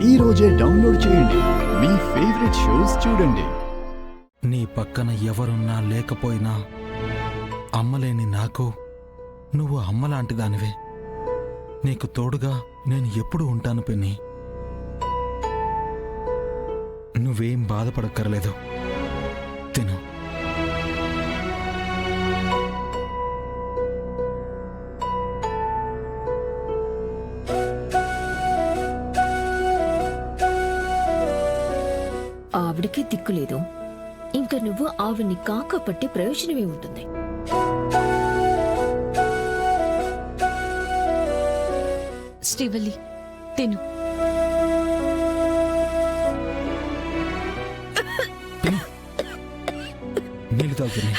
ఈ రోజే డౌన్లోడ్ చేయండి. మీ ఫేవరెట్ షోస్ చూడండి. నీ పక్కన ఎవరున్నా లేకపోయినా అమ్మలేని నాకు నువ్వు అమ్మలాంటి దానివే. నీకు తోడుగా నేను ఎప్పుడు ఉంటాను పిన్ని. నువ్వేం బాధపడక్కర్లేదు. తిను. ఆవిడికి దిక్కులేదు, ఇంకా నువ్వు ఆవిడ్ని కాకపట్టి ప్రయోజనమే ఉంటుంది. శ్రీవల్లి, తిను. నీళ్ళు తాగుతుంది.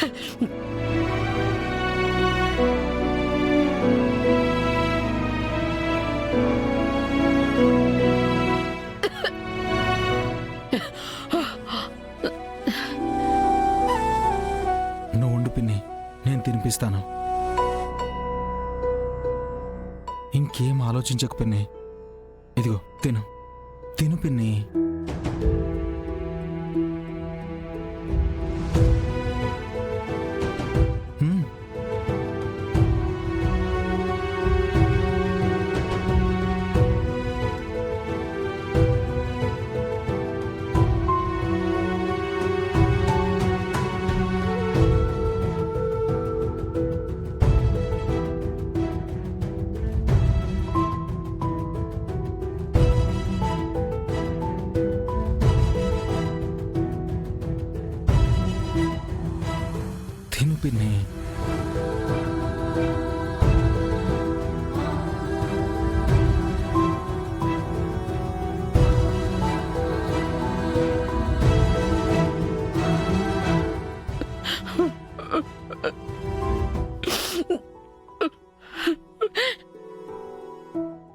నువ్వు ఉండు పిన్ని, నేను తినిపిస్తాను. ఇంకేం ఆలోచించకు పిన్ని. ఇదిగో తిను. తిను పిన్ని. తిను పిన్ని.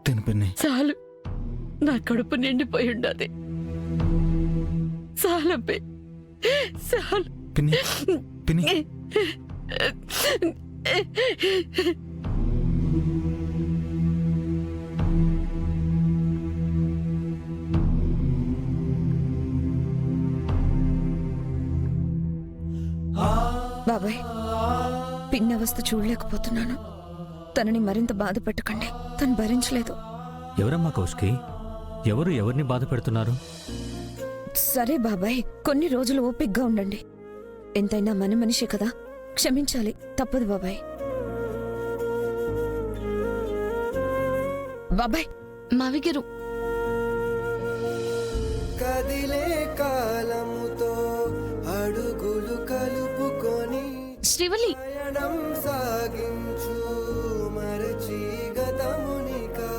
తిను పిన్ని. చాలు, నా కడుపు నిండిపోయి ఉండదు. చాలబ్బే, చాలు. పిన్ని పిన్ని. బాబాయ్, పిన్నవస్థ చూడలేకపోతున్నాను. తనని మరింత బాధ పెట్టకండి, తను భరించలేదు. ఎవరమ్మా కౌశికి? ఎవరు ఎవరిని బాధ పెడుతున్నారు? సరే బాబాయ్, కొన్ని రోజులు ఓపిగ్గా ఉండండి. ఎంతైనా మన మనిషి కదా, క్షమించాలి, తప్పదు బాబాయ్. బాబాయ్, మావిగారు, కదిలే కాలముతో అడుగులు కలుపుకొని శ్రీవల్లి, ప్రయాణం సాగించు మరచి గతమునికా.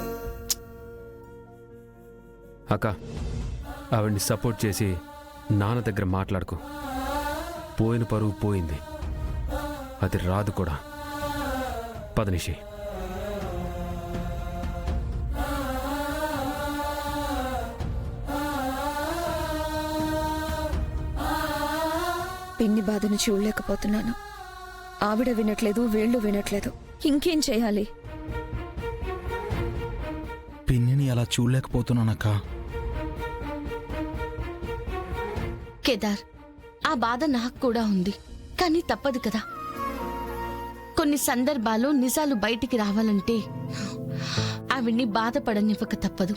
అక్క, ఆవిడ్ని సపోర్ట్ చేసి నాన్న దగ్గర మాట్లాడుకో. పోయిన పరువు పోయింది, అది రాదు కూడా. పదనిషి. పిన్ని బాధను చూడలేకపోతున్నాను. ఆవిడ వినట్లేదు, వీళ్ళు వినట్లేదు. ఇంకేం చేయాలి? పిన్నిని అలా చూడలేకపోతున్నానక్క. కేదార్, ఆ బాధ నాకు కూడా ఉంది, కానీ తప్పదు కదా. కొన్ని సందర్భాలు నిజాలు బయటికి రావాలంటే ఆవిడ్ని బాధపడనివ్వక తప్పదు.